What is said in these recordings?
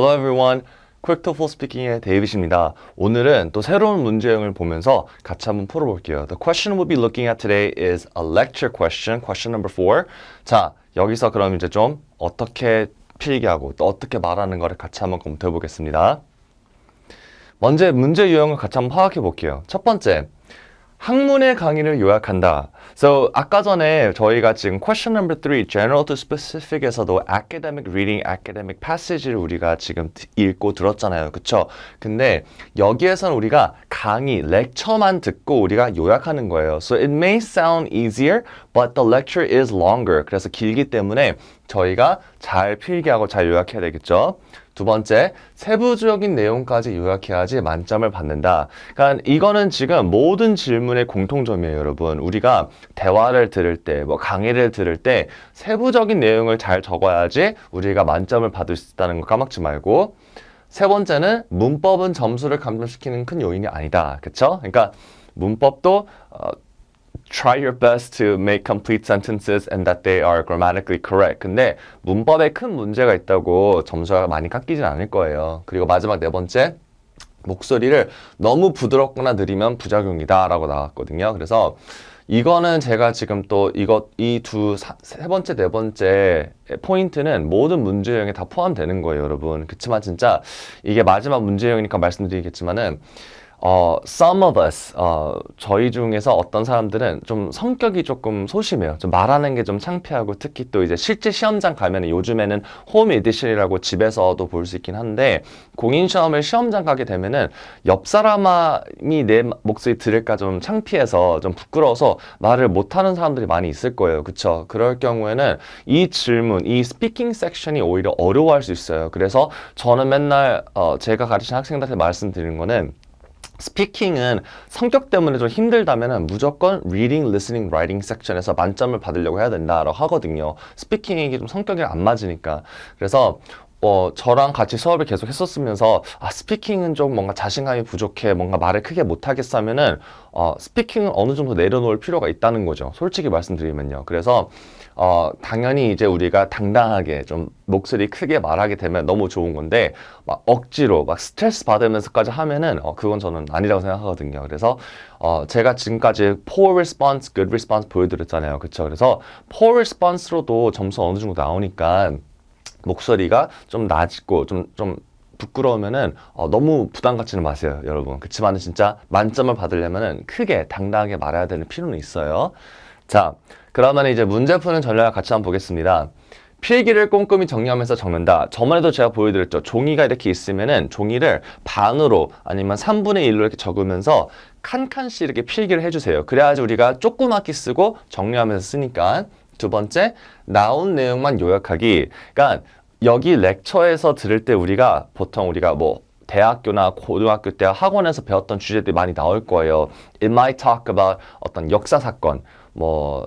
Hello everyone. Quick TOEFL Speaking의 데이빗입니다. 오늘은 또 새로운 문제형을 보면서 같이 한번 풀어볼게요. The question we'll be looking at today is a lecture question, question number 4. 자, 여기서 그럼 이제 좀 어떻게 필기하고 또 어떻게 말하는 거를 같이 한번 검토해 보겠습니다. 먼저 문제 유형을 같이 한번 파악해 볼게요. 첫 번째, 학문의 강의를 요약한다. So, 아까 전에 저희가 지금 question number 3, general to specific에서도 academic reading, academic passage를 우리가 지금 읽고 들었잖아요. 그쵸? 근데 여기에서는 우리가 강의, lecture만 듣고 우리가 요약하는 거예요. So, it may sound easier, but the lecture is longer. 그래서 길기 때문에 저희가 잘 필기하고 잘 요약해야 되겠죠? 두 번째, 세부적인 내용까지 요약해야지 만점을 받는다. 그러니까 이거는 지금 모든 질문의 공통점이에요, 여러분. 우리가 대화를 들을 때, 강의를 들을 때 세부적인 내용을 잘 적어야지 우리가 만점을 받을 수 있다는 거 까먹지 말고. 세 번째는 문법은 점수를 감점시키는 큰 요인이 아니다. 그쵸? 그러니까 문법도 try your best to make complete sentences and that they are grammatically correct. 근데 문법에 큰 문제가 있다고 점수가 많이 깎이진 않을 거예요. 그리고 마지막 네 번째, 목소리를 너무 부드럽거나 느리면 부작용이다 라고 나왔거든요. 그래서 이거는 제가 지금 또 세 번째, 네 번째 포인트는 모든 문제형에 다 포함되는 거예요, 여러분. 그치만 진짜 이게 마지막 문제형이니까 말씀드리겠지만은 some of us, 저희 중에서 어떤 사람들은 좀 성격이 조금 소심해요. 좀 말하는 게 좀 창피하고 특히 또 이제 실제 시험장 가면은 요즘에는 홈 에디션이라고 집에서도 볼 수 있긴 한데 공인시험을 시험장 가게 되면은 옆 사람이 내 목소리 들을까 좀 창피해서 좀 부끄러워서 말을 못하는 사람들이 많이 있을 거예요. 그쵸? 그럴 경우에는 이 질문, 이 스피킹 섹션이 오히려 어려워할 수 있어요. 그래서 저는 맨날 제가 가르치는 학생들한테 말씀드리는 거는 스피킹은 성격 때문에 좀 힘들다면 무조건 reading, listening, writing 섹션에서 만점을 받으려고 해야 된다라고 하거든요. 스피킹이 좀 성격이 안 맞으니까. 그래서 저랑 같이 수업을 계속 했었으면서 스피킹은 좀 뭔가 자신감이 부족해, 뭔가 말을 크게 못하겠어 하면은 스피킹은 어느 정도 내려놓을 필요가 있다는 거죠. 솔직히 말씀드리면요. 그래서 당연히 이제 우리가 당당하게 좀 목소리 크게 말하게 되면 너무 좋은 건데 막 억지로 막 스트레스 받으면서까지 하면은 그건 저는 아니라고 생각하거든요. 그래서 제가 지금까지 poor response, good response 보여드렸잖아요. 그쵸? 그래서 poor response로도 점수 어느 정도 나오니까 목소리가 좀 낮고 좀 부끄러우면은 너무 부담 갖지는 마세요, 여러분. 그치만은 진짜 만점을 받으려면은 크게 당당하게 말해야 되는 필요는 있어요. 자, 그러면 이제 문제 푸는 전략을 같이 한번 보겠습니다. 필기를 꼼꼼히 정리하면서 적는다. 저번에도 제가 보여드렸죠. 종이가 이렇게 있으면은 종이를 반으로 아니면 3분의 1로 이렇게 적으면서 칸칸씩 이렇게 필기를 해주세요. 그래야지 우리가 조그맣게 쓰고 정리하면서 쓰니까. 두 번째, 나온 내용만 요약하기. 그러니까 여기 렉처에서 들을 때 보통 우리가 대학교나 고등학교 때 학원에서 배웠던 주제들이 많이 나올 거예요. It might talk about 어떤 역사 사건,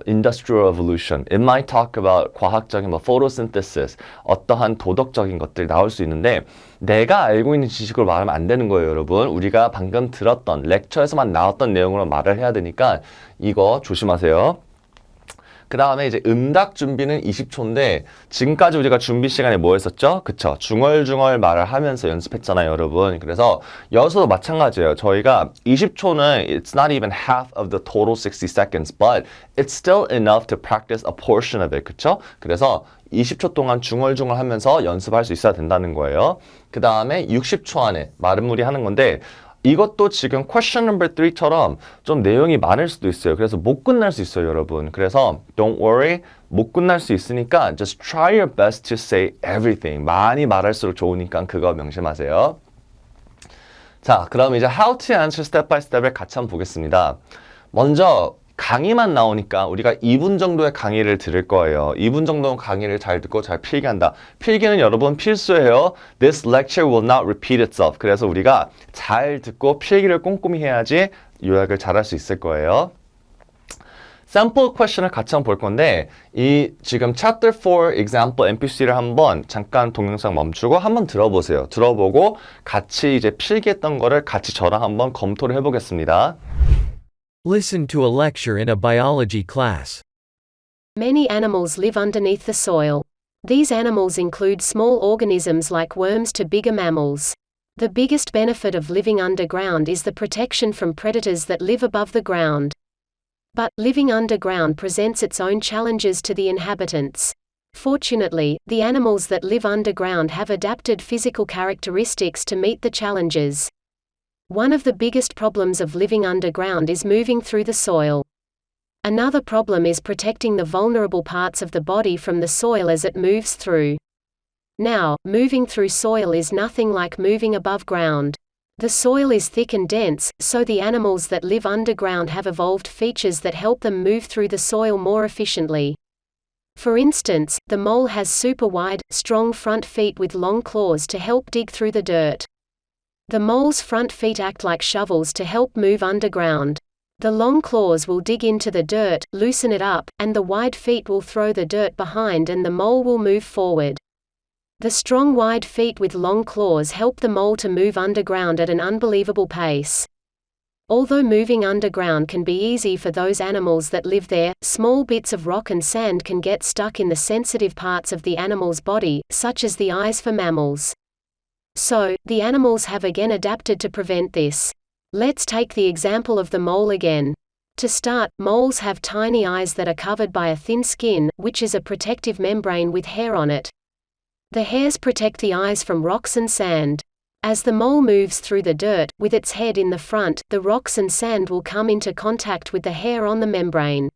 industrial revolution. It might talk about 과학적인 photosynthesis, 어떠한 도덕적인 것들이 나올 수 있는데 내가 알고 있는 지식으로 말하면 안 되는 거예요, 여러분. 우리가 방금 들었던 렉처에서만 나왔던 내용으로 말을 해야 되니까 이거 조심하세요. 그 다음에 이제 응답 준비는 20초인데 지금까지 우리가 준비 시간에 뭐 했었죠? 그쵸? 중얼중얼 말을 하면서 연습했잖아요, 여러분. 그래서 여기서도 마찬가지예요. 저희가 20초는 it's not even half of the total 60 seconds, but it's still enough to practice a portion of it. 그쵸? 그래서 20초 동안 중얼중얼 하면서 연습할 수 있어야 된다는 거예요. 그 다음에 60초 안에 말은무리 하는 건데 이것도 지금 question number 3처럼 좀 내용이 많을 수도 있어요. 그래서 못 끝날 수 있어요, 여러분. 그래서 don't worry, 못 끝날 수 있으니까 just try your best to say everything. 많이 말할수록 좋으니까 그거 명심하세요. 자, 그럼 이제 how to answer step by step을 같이 한번 보겠습니다. 먼저 강의만 나오니까 우리가 2분 정도의 강의를 들을 거예요. 2분 정도 강의를 잘 듣고 잘 필기한다. 필기는 여러분 필수예요. This lecture will not repeat itself. 그래서 우리가 잘 듣고 필기를 꼼꼼히 해야지 요약을 잘할 수 있을 거예요. 샘플 퀘션을 같이 한번 볼 건데 이 지금 Chapter 4 example NPC를 한번 잠깐 동영상 멈추고 한번 들어보세요. 들어보고 같이 이제 필기했던 거를 같이 저랑 한번 검토를 해보겠습니다. Listen to a lecture in a biology class. Many animals live underneath the soil. These animals include small organisms like worms to bigger mammals. The biggest benefit of living underground is the protection from predators that live above the ground. But, living underground presents its own challenges to the inhabitants. Fortunately, the animals that live underground have adapted physical characteristics to meet the challenges. One of the biggest problems of living underground is moving through the soil. Another problem is protecting the vulnerable parts of the body from the soil as it moves through. Now, moving through soil is nothing like moving above ground. The soil is thick and dense, so the animals that live underground have evolved features that help them move through the soil more efficiently. For instance, the mole has super wide, strong front feet with long claws to help dig through the dirt. The mole's front feet act like shovels to help move underground. The long claws will dig into the dirt, loosen it up, and the wide feet will throw the dirt behind and the mole will move forward. The strong wide feet with long claws help the mole to move underground at an unbelievable pace. Although moving underground can be easy for those animals that live there, small bits of rock and sand can get stuck in the sensitive parts of the animal's body, such as the eyes for mammals. So, the animals have again adapted to prevent this. Let's take the example of the mole again. To start, moles have tiny eyes that are covered by a thin skin, which is a protective membrane with hair on it. The hairs protect the eyes from rocks and sand. As the mole moves through the dirt, with its head in the front, the rocks and sand will come into contact with the hair on the membrane.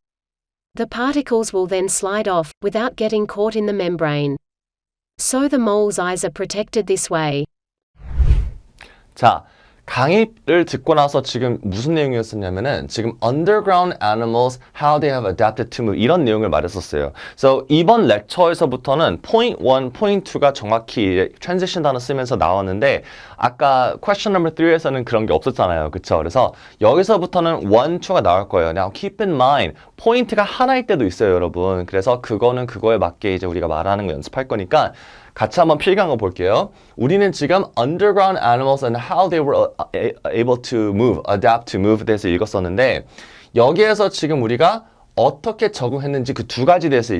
The particles will then slide off, without getting caught in the membrane. So the mole's eyes are protected this way. 자, 강의를 듣고 나서 지금 무슨 내용이었었냐면은 지금 underground animals, how they have adapted to move 이런 내용을 말했었어요. So 이번 렉처에서부터는 point 1, point 2가 정확히 transition 단어 쓰면서 나왔는데 아까 question number 3에서는 그런 게 없었잖아요. 그쵸? 그래서 여기서부터는 1, 2가 나올 거예요. Now keep in mind, 포인트가 하나일 때도 있어요, 여러분. 그래서 그거는 그거에 맞게 이제 우리가 말하는 거 연습할 거니까 같이 한번 필기한 거 볼게요. 우리는 지금 underground animals and how they were able to move, adapt to move 대해서 읽었었는데 여기에서 지금 우리가 어떻게 적응했는지 그 두 가지 대해서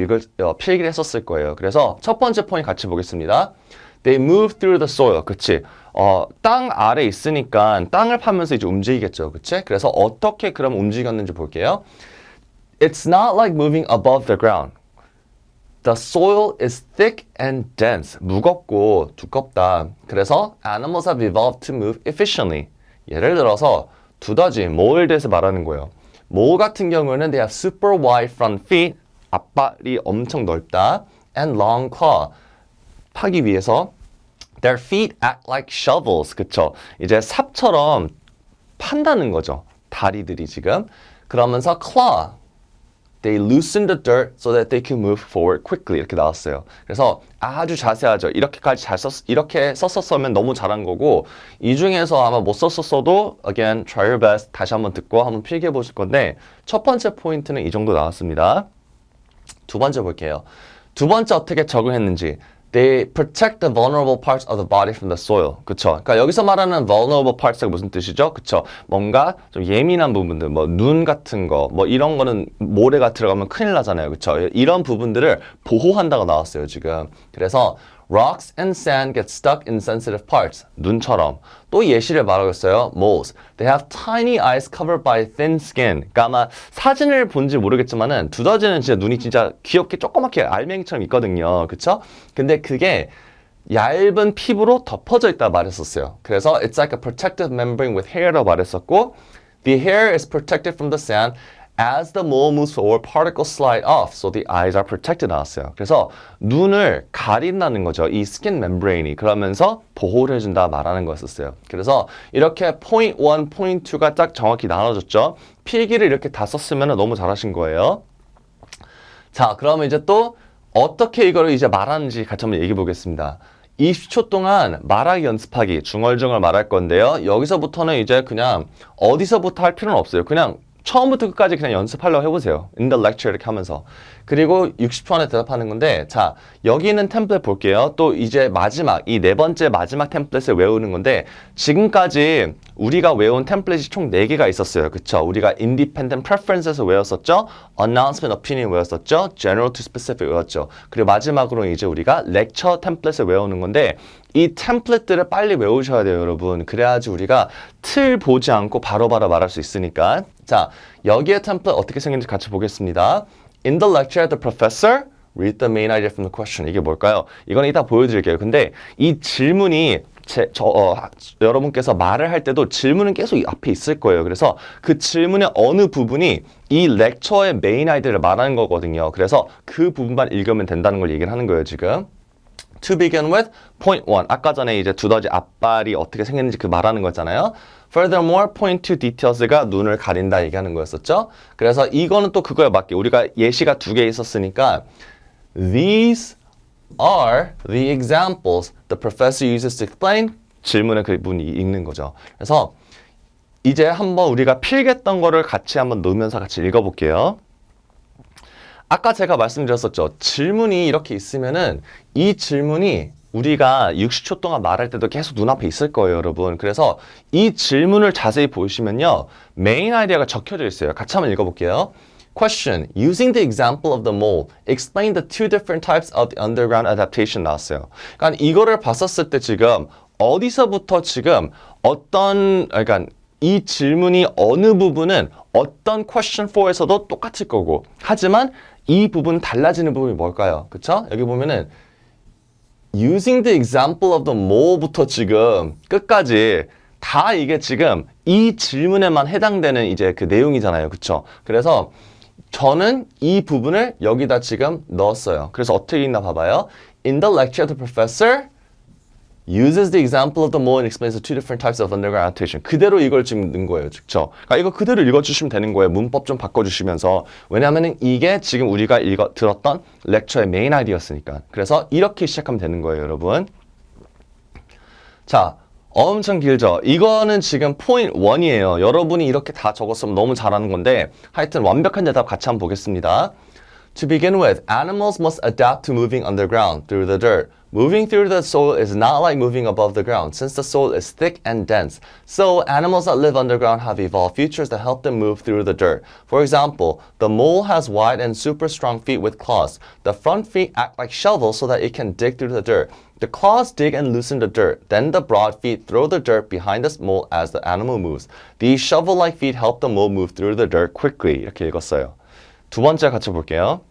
필기를 했었을 거예요. 그래서 첫 번째 포인트 같이 보겠습니다. They move through the soil. 그치? 땅 아래 있으니까 땅을 파면서 이제 움직이겠죠. 그치? 그래서 어떻게 그럼 움직였는지 볼게요. It's not like moving above the ground. The soil is thick and dense. 무겁고 두껍다. 그래서 animals have evolved to move efficiently. 예를 들어서 두더지, 모에 대해서 말하는 거예요. 모 같은 경우는 they have super wide front feet. 앞발이 엄청 넓다. And long claw. 파기 위해서 their feet act like shovels. 그쵸? 이제 삽처럼 판다는 거죠. 다리들이 지금. 그러면서 claw. They loosen the dirt so that they can move forward quickly. 이렇게 나왔어요. 그래서 아주 자세하죠. 이렇게까지 이렇게 썼었으면 너무 잘한 거고 이 중에서 아마 못 썼었어도 again, try your best. 다시 한번 듣고 한번 필기해 보실 건데 첫 번째 포인트는 이 정도 나왔습니다. 두 번째 볼게요. 두 번째 어떻게 적응했는지. They protect the vulnerable parts of the body from the soil. 그쵸? 그러니까 여기서 말하는 vulnerable parts가 무슨 뜻이죠? 그쵸? 뭔가 좀 예민한 부분들, 뭐 눈 같은 거, 뭐 이런 거는 모래가 들어가면 큰일 나잖아요. 그쵸? 이런 부분들을 보호한다고 나왔어요, 지금. 그래서 rocks and sand get stuck in sensitive parts. 눈처럼. 또 예시를 말하겠어요. moles. They have tiny eyes covered by thin skin. 그러니까 아마 사진을 본지 모르겠지만은 두더지는 진짜 눈이 진짜 귀엽게 조그맣게 알맹이처럼 있거든요. 그쵸? 근데 그게 얇은 피부로 덮어져 있다 말했었어요. 그래서 it's like a protective membrane with hair라고 말했었고 the hair is protected from the sand. As the mole moves forward, particles slide off, so the eyes are protected 나왔어요. 그래서 눈을 가린다는 거죠. 이 스킨 멤브레인이. 그러면서 보호를 해준다 말하는 거였었어요. 그래서 이렇게 point 1, point 2가 딱 정확히 나눠졌죠. 필기를 이렇게 다 썼으면 너무 잘하신 거예요. 자, 그러면 이제 또 어떻게 이거를 이제 말하는지 같이 한번 얘기해 보겠습니다. 20초 동안 말하기 연습하기 중얼중얼 말할 건데요. 여기서부터는 이제 그냥 어디서부터 할 필요는 없어요. 그냥 처음부터 끝까지 그냥 연습하려고 해보세요. In the lecture 이렇게 하면서. 그리고 60초 안에 대답하는 건데, 자, 여기 있는 템플릿 볼게요. 또 이제 마지막, 이 네 번째 마지막 템플릿을 외우는 건데, 지금까지 우리가 외운 템플릿이 총 4개가 있었어요. 그쵸? 우리가 Independent Preference에서 외웠었죠? Announcement Opinion 외웠었죠? General to Specific 외웠죠? 그리고 마지막으로 이제 우리가 lecture 템플릿을 외우는 건데, 이 템플릿들을 빨리 외우셔야 돼요, 여러분. 그래야지 우리가 틀 보지 않고 바로바로 말할 수 있으니까. 자, 여기에 템플릿 어떻게 생겼는지 같이 보겠습니다. In the lecture, the professor read the main idea from the question. 이게 뭘까요? 이건 이따 보여드릴게요. 근데 이 질문이 여러분께서 말을 할 때도 질문은 계속 앞에 있을 거예요. 그래서 그 질문의 어느 부분이 이 lecture의 메인 아이디어를 말하는 거거든요. 그래서 그 부분만 읽으면 된다는 걸 얘기를 하는 거예요, 지금. To begin with, point 1. 아까 전에 이제 두더지 앞발이 어떻게 생겼는지 그 말하는 거잖아요. Furthermore, point 2 details가 눈을 가린다 얘기하는 거였었죠. 그래서 이거는 또 그거에 맞게 우리가 예시가 2개 있었으니까 These are the examples the professor uses to explain. 질문에 그 부분이 읽는 거죠. 그래서 이제 한번 우리가 필기했던 거를 같이 한번 놓으면서 같이 읽어볼게요. 아까 제가 말씀드렸었죠. 질문이 이렇게 있으면은 이 질문이 우리가 60초 동안 말할 때도 계속 눈앞에 있을 거예요, 여러분. 그래서 이 질문을 자세히 보시면요. 메인 아이디어가 적혀져 있어요. 같이 한번 읽어볼게요. Question. Using the example of the mole, explain the two different types of the underground adaptation 나왔어요. 그러니까 이거를 봤었을 때 지금 어디서부터 지금 그러니까 이 질문이 어느 부분은 어떤 question 4에서도 똑같을 거고 하지만 이 부분 달라지는 부분이 뭘까요? 그쵸? 여기 보면은 using the example of the mole부터 지금 끝까지 다 이게 지금 이 질문에만 해당되는 이제 그 내용이잖아요. 그쵸? 그래서 저는 이 부분을 여기다 지금 넣었어요. 그래서 어떻게 읽나 봐봐요. In the lecture, the professor uses the example of the mole and explains the two different types of underground adaptation. 그대로 이걸 지금 넣은 거예요. 그렇죠? 그러니까 이거 그대로 읽어주시면 되는 거예요. 문법 좀 바꿔주시면서. 왜냐하면 이게 지금 우리가 들었던 렉처의 메인 아이디어였으니까. 그래서 이렇게 시작하면 되는 거예요, 여러분. 자, 엄청 길죠? 이거는 지금 point 1이에요. 여러분이 이렇게 다 적었으면 너무 잘하는 건데 하여튼 완벽한 대답 같이 한번 보겠습니다. To begin with, animals must adapt to moving underground through the dirt. Moving through the soil is not like moving above the ground, since the soil is thick and dense. So, animals that live underground have evolved features that help them move through the dirt. For example, the mole has wide and super strong feet with claws. The front feet act like shovels so that it can dig through the dirt. The claws dig and loosen the dirt. Then the broad feet throw the dirt behind the mole as the animal moves. These shovel-like feet help the mole move through the dirt quickly. 이렇게 읽었어요. 두 번째 같이 볼게요.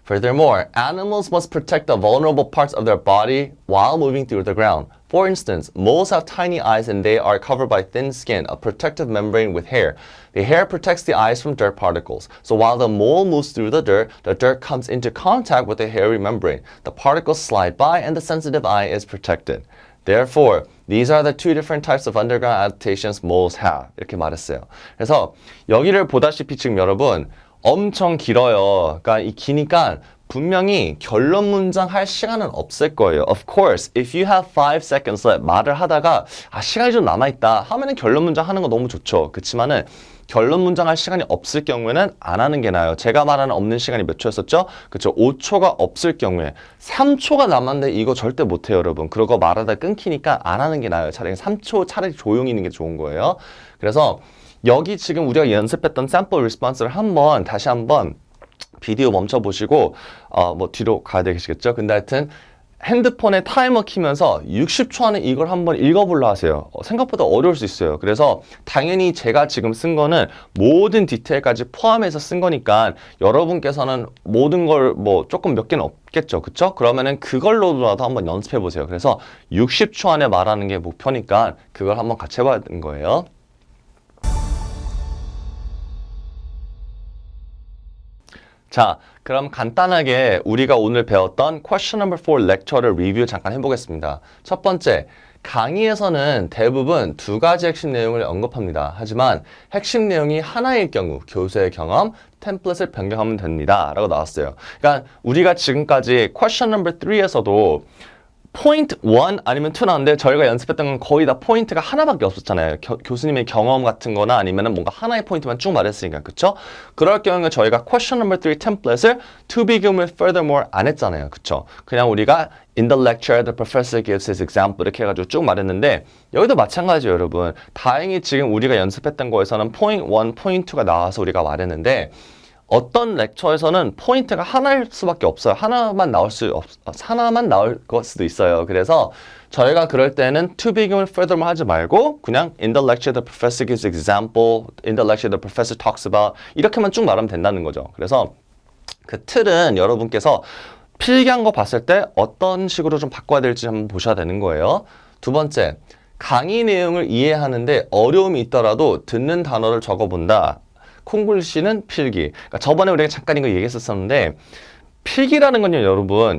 Furthermore, animals must protect the vulnerable parts of their body while moving through the ground. For instance, moles have tiny eyes and they are covered by thin skin, a protective membrane with hair. The hair protects the eyes from dirt particles. So while the mole moves through the dirt comes into contact with the hairy membrane. The particles slide by and the sensitive eye is protected. Therefore, these are the two different types of underground adaptations moles have. 이렇게 말했어요. 그래서 여기를 보다시피 지금 여러분 엄청 길어요. 그러니까 이 기니까 분명히 결론 문장 할 시간은 없을 거예요. Of course, if you have 5 seconds left 말을 하다가 시간이 좀 남아있다 하면은 결론 문장 하는 거 너무 좋죠. 그렇지만은 결론 문장 할 시간이 없을 경우에는 안 하는 게 나아요. 제가 말하는 없는 시간이 몇 초였었죠? 그렇죠. 5초가 없을 경우에 3초가 남았는데 이거 절대 못해요, 여러분. 그러고 말하다 끊기니까 안 하는 게 나아요. 차라리 3초 차라리 조용히 있는 게 좋은 거예요. 그래서 여기 지금 우리가 연습했던 샘플 리스폰스를 다시 한번 비디오 멈춰보시고 뭐 뒤로 가야 되시겠죠? 근데 하여튼 핸드폰에 타이머 키면서 60초 안에 이걸 한번 읽어보려 하세요. 생각보다 어려울 수 있어요. 그래서 당연히 제가 지금 쓴 거는 모든 디테일까지 포함해서 쓴 거니까 여러분께서는 모든 걸 뭐 조금 몇 개는 없겠죠. 그쵸? 그러면은 그걸로라도 한번 연습해 보세요. 그래서 60초 안에 말하는 게 목표니까 그걸 한번 같이 해봐야 되는 거예요. 자, 그럼 간단하게 우리가 오늘 배웠던 question number 4 lecture를 리뷰 잠깐 해보겠습니다. 첫 번째, 강의에서는 대부분 2가지 핵심 내용을 언급합니다. 하지만 핵심 내용이 하나일 경우 교수의 경험, 템플릿을 변경하면 됩니다. 라고 나왔어요. 그러니까 우리가 지금까지 question number 3에서도 포인트 1 아니면 2 나왔는데 저희가 연습했던 건 거의 다 포인트가 하나밖에 없었잖아요. 교수님의 경험 같은 거나 아니면은 뭔가 하나의 포인트만 쭉 말했으니까. 그쵸? 그럴 경우에 저희가 question number 3 템플릿을 to begin with furthermore 안 했잖아요. 그쵸? 그냥 우리가 in the lecture the professor gives his example 이렇게 해가지고 쭉 말했는데 여기도 마찬가지예요, 여러분. 다행히 지금 우리가 연습했던 거에서는 point 1, point 2가 나와서 우리가 말했는데 어떤 렉처에서는 포인트가 하나일 수밖에 없어요. 하나만 나올 수도 있어요. 그래서 저희가 그럴 때는 to begin with furthermore 하지 말고 그냥 in the lecture the professor gives example, in the lecture the professor talks about 이렇게만 쭉 말하면 된다는 거죠. 그래서 그 틀은 여러분께서 필기한 거 봤을 때 어떤 식으로 좀 바꿔야 될지 한번 보셔야 되는 거예요. 두 번째, 강의 내용을 이해하는데 어려움이 있더라도 듣는 단어를 적어본다. 콩글리시는 필기. 그러니까 저번에 우리가 잠깐 이거 얘기했었는데 필기라는 건요,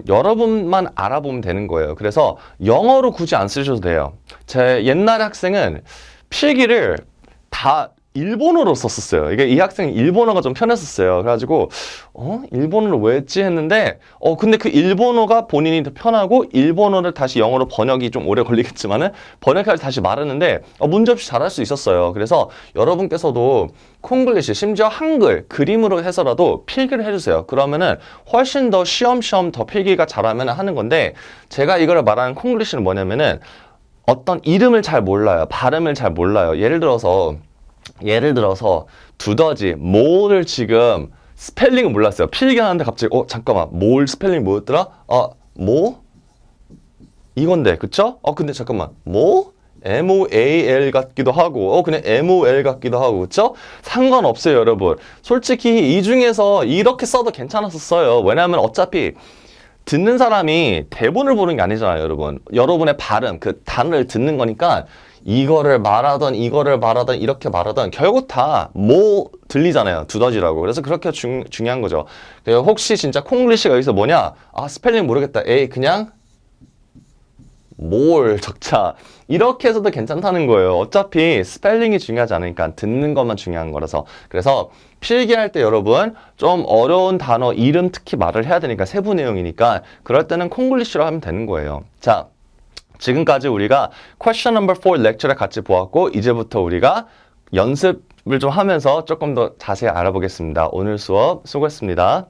여러분만 알아보면 되는 거예요. 그래서 영어로 굳이 안 쓰셔도 돼요. 제 옛날 학생은 필기를 다 일본어로 썼었어요. 이게 이 학생이 일본어가 좀 편했었어요. 그래가지고 일본어를 왜 했지 했는데 근데 그 일본어가 본인이 더 편하고 일본어를 다시 영어로 번역이 좀 오래 걸리겠지만은 번역해서 다시 말하는데 문제없이 잘할 수 있었어요. 그래서 여러분께서도 콩글리시 심지어 한글 그림으로 해서라도 필기를 해주세요. 그러면은 훨씬 더 시험시험 더 필기가 잘하면 하는 건데 제가 이걸 말하는 콩글리시는 뭐냐면은 어떤 이름을 잘 몰라요. 발음을 잘 몰라요. 예를 들어서 두더지, 모를 지금 스펠링을 몰랐어요. 필기하는데 갑자기 잠깐만, 몰 스펠링 뭐였더라? 뭐? 이건데, 그쵸? 근데 잠깐만, 뭐? MOAL 같기도 하고 그냥 MOL 같기도 하고 그쵸? 상관없어요, 여러분. 솔직히 이 중에서 이렇게 써도 괜찮았었어요. 왜냐하면 어차피 듣는 사람이 대본을 보는 게 아니잖아요, 여러분. 여러분의 발음, 그 단어를 듣는 거니까 이거를 말하던 이렇게 말하던 결국 다 뭐 들리잖아요. 두더지라고. 그래서 그렇게 중요한 거죠. 혹시 진짜 콩글리시가 여기서 뭐냐? 스펠링 모르겠다. 그냥 뭘 적자. 이렇게 해서도 괜찮다는 거예요. 어차피 스펠링이 중요하지 않으니까 듣는 것만 중요한 거라서. 그래서 필기할 때 여러분 좀 어려운 단어 이름 특히 말을 해야 되니까 세부 내용이니까 그럴 때는 콩글리시로 하면 되는 거예요. 자, 지금까지 우리가 question number 4 렉처를 같이 보았고 이제부터 우리가 연습을 좀 하면서 조금 더 자세히 알아보겠습니다. 오늘 수업 수고했습니다.